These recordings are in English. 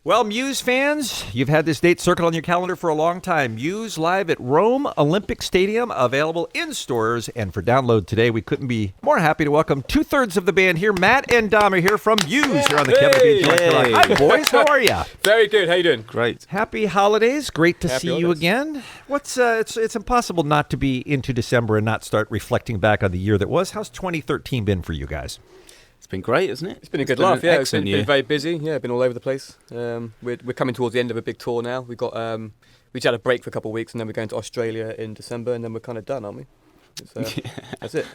Well, Muse fans, you've had this date circled on your calendar for a long time. Muse live at Rome Olympic Stadium, available in stores and for download today. We couldn't be more happy to welcome two-thirds of the band here. Matt and Dom are here from Muse here on the Kevin Bean Show. Hi, boys. How are you? Very good. How you doing? Great. Happy holidays. Great to Happy see you holidays. again. It's impossible not to be into December and not start reflecting back on the year that was. How's 2013 been for you guys? It's been great, isn't it? It's been a good laugh. Yeah, it's excellent been very busy. Yeah, been all over the place. We're coming towards the end of a big tour now. We just had a break for a couple of weeks, and then we're going to Australia in December, and then we're kind of done, aren't we? That's it.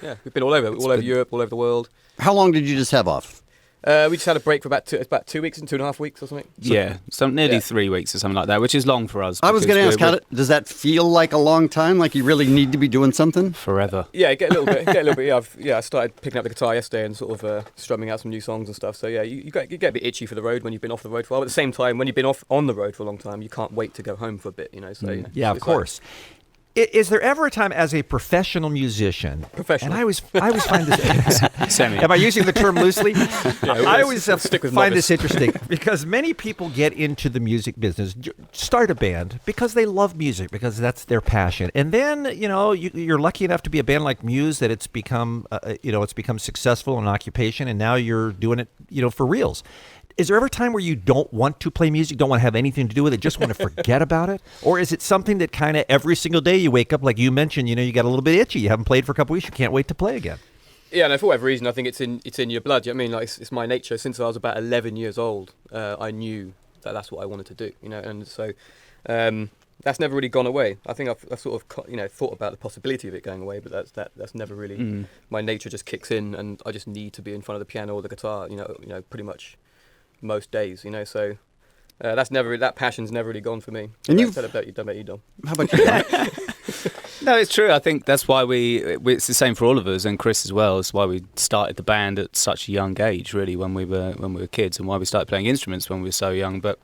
Yeah, we've been all over Europe, all over the world. How long did you just have off? We just had a break for about 2 weeks and 2.5 weeks or something. Nearly 3 weeks or something like that, which is long for us. I was going to ask, does that feel like a long time? Like you really need to be doing something? Forever. Yeah, get a little bit. Yeah, I started picking up the guitar yesterday and sort of strumming out some new songs and stuff. So yeah, you get a bit itchy for the road when you've been off the road for a while. But at the same time, when you've been off on the road for a long time, you can't wait to go home for a bit. So Yeah, of course. Is there ever a time as a professional musician? Professional. And I always find this. Semi. Am I using the term loosely? I always stick with find novice. this interesting because many people get into the music business, start a band because they love music, because that's their passion, and then you're lucky enough to be a band like Muse that it's become successful, an occupation, and now you're doing it for reals. Is there ever a time where you don't want to play music, don't want to have anything to do with it, just want to forget about it? Or is it something that kind of every single day you wake up, like you mentioned, you got a little bit itchy, you haven't played for a couple weeks, you can't wait to play again? Yeah, no, for whatever reason, I think it's in your blood. You know what I mean, like it's my nature. Since I was about 11 years old, I knew that that's what I wanted to do. And so that's never really gone away. I think I've sort of thought about the possibility of it going away, but that's never really. My nature just kicks in, and I just need to be in front of the piano or the guitar. Pretty much most days. So. That passion's never really gone for me. And you've said about you, Dom. How about you? No, it's true. I think that's why it's the same for all of us, and Chris as well. It's why we started the band at such a young age, really, when we were kids, and why we started playing instruments when we were so young. But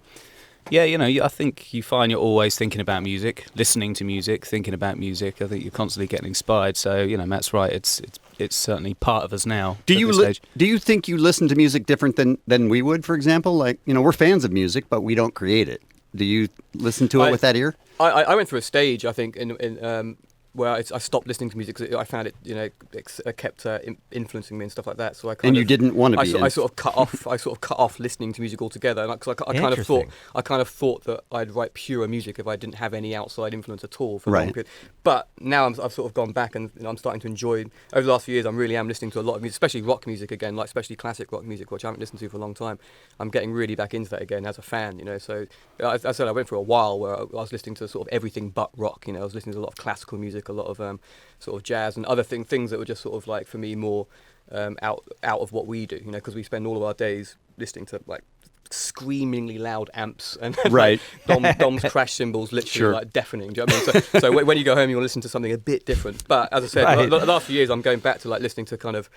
yeah, I think you find you're always thinking about music, listening to music, thinking about music. I think you're constantly getting inspired. So Matt's right. It's certainly part of us now. Do you think you listen to music different than we would, for example? Like, we're fans of music, but we don't create it. Do you listen to it with that ear? I went through a stage, I think, in where I stopped listening to music because I found it, it kept influencing me and stuff like that. So you didn't want to be. I sort of cut off listening to music altogether. Because I kind of thought that I'd write pure music if I didn't have any outside influence at all for a long period. But now I've sort of gone back and I'm starting to enjoy. Over the last few years, I really am listening to a lot of music, especially rock music again, like especially classic rock music, which I haven't listened to for a long time. I'm getting really back into that again as a fan. So as I said, I went through a while where I was listening to sort of everything but rock. I was listening to a lot of classical music, a lot of sort of jazz and other things that were just sort of like for me more out of what we do, because we spend all of our days listening to like screamingly loud amps and right. Dom's crash cymbals literally like deafening. Do you know what I mean? So when you go home, you want to listen to something a bit different. But as I said, the last few years, I'm going back to like listening to the kind of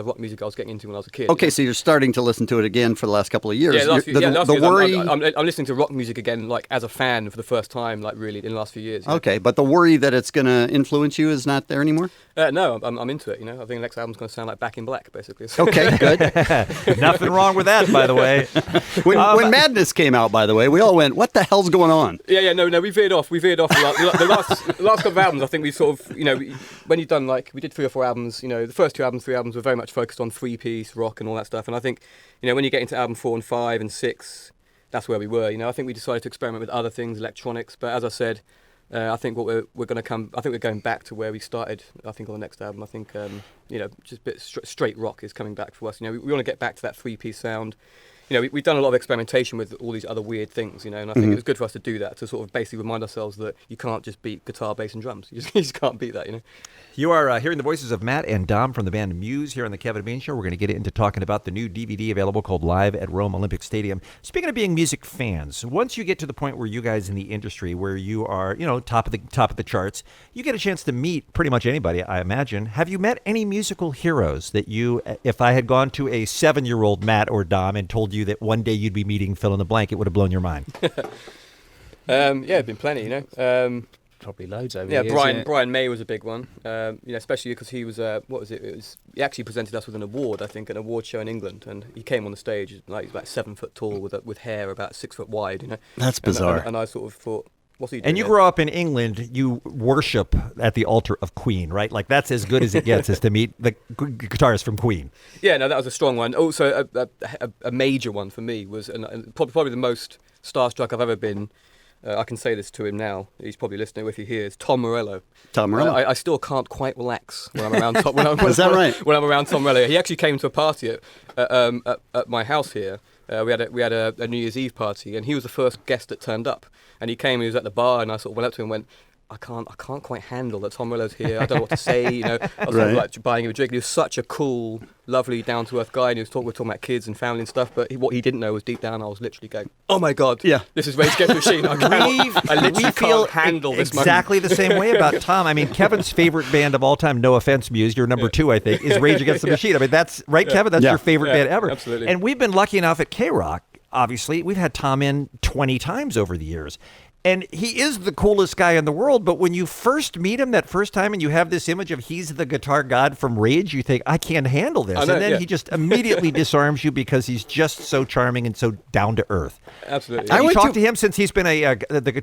rock music I was getting into when I was a kid. Okay, so you're starting to listen to it again for the last couple of years. Yeah, the worry. I'm listening to rock music again, like as a fan for the first time, like really in the last few years. Okay, but the worry that it's going to influence you is not there anymore? No, I'm into it. I think the next album's going to sound like Back in Black, basically. Okay, good. Nothing wrong with that, by the way. When Madness came out, by the way, we all went, "What the hell's going on?" Yeah, no, we veered off. The last couple of albums, I think we sort of, when you've done we did 3 or 4 albums. The first 3 albums were very much focused on 3-piece rock and all that stuff. And I think, when you get into album 4 and 5 and 6, that's where we were. I think we decided to experiment with other things, electronics. But as I said, I think we're going back to where we started. I think on the next album, I think just a bit straight rock is coming back for us. We want to get back to that 3-piece sound. We've done a lot of experimentation with all these other weird things, and I think it was good for us to do that, to sort of basically remind ourselves that you can't just beat guitar, bass, and drums. You just can't beat that, You are hearing the voices of Matt and Dom from the band Muse here on the Kevin Bean Show. We're going to get into talking about the new DVD available called Live at Rome Olympic Stadium. Speaking of being music fans, once you get to the point where you guys in the industry, where you are, top of the charts, you get a chance to meet pretty much anybody, I imagine. Have you met any musical heroes that if I had gone to a 7-year-old Matt or Dom and told you that one day you'd be meeting fill in the blank, it would have blown your mind? Yeah, been plenty, probably loads over Yeah, the years. Brian May was a big one. Especially because he was what was it? He actually presented us with an award, I think, an award show in England, and he came on the stage like he's about 7 foot tall with hair about 6 foot wide. That's bizarre. And I sort of thought, what's he doing? And you grow up in England, you worship at the altar of Queen, right? Like that's as good as it gets, is to meet the guitarist from Queen. Yeah, no, that was a strong one. Also, a major one for me was probably the most starstruck I've ever been. I can say this to him now. He's probably listening if he hears. Tom Morello. Tom Morello. I still can't quite relax when I'm around Tom. Is that right? When I'm around Tom Morello, he actually came to a party at my house here. We had a New Year's Eve party, and he was the first guest that turned up. And he came, he was at the bar, and I sort of went up to him and went, I can't quite handle that Tom Morello's here. I don't know what to say. I was sort of like buying him a drink. He was such a cool, lovely, down-to-earth guy, and we were talking about kids and family and stuff. But what he didn't know was deep down, I was literally going, "Oh my God, this is Rage Against the Machine." I literally can't handle this moment. Exactly the same way about Tom. I mean, Kevin's favorite band of all time, no offense, Muse, you're number 2, I think, is Rage Against the Machine. I mean, that's right, Kevin. That's your favorite band ever. Absolutely. And we've been lucky enough at KROQ. Obviously, we've had Tom in 20 times over the years. And he is the coolest guy in the world, but when you first meet him that first time and you have this image of he's the guitar god from Rage, you think, I can't handle this. And then he just immediately disarms you because he's just so charming and so down to earth. Absolutely. Have you talked to him since he's been one of the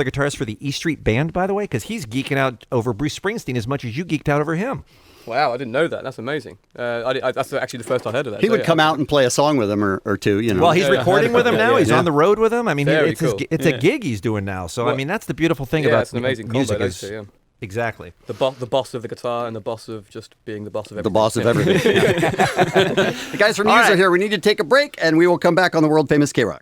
guitarists for the E Street Band, by the way? Because he's geeking out over Bruce Springsteen as much as you geeked out over him. Wow, I didn't know that. That's amazing. That's actually the first I heard of that. He would come out and play a song with him or two, you know. Well, he's recording with him now. He's on the road with him. I mean, Very it's cool. it's a gig he's doing now. So, I mean, that's the beautiful thing about it's an amazing music. combo, those two, Exactly. The boss of the guitar and the boss of just being the boss of everything. The boss of everything. The guys from Muse are here. We need to take a break, and we will come back on the world famous KROQ.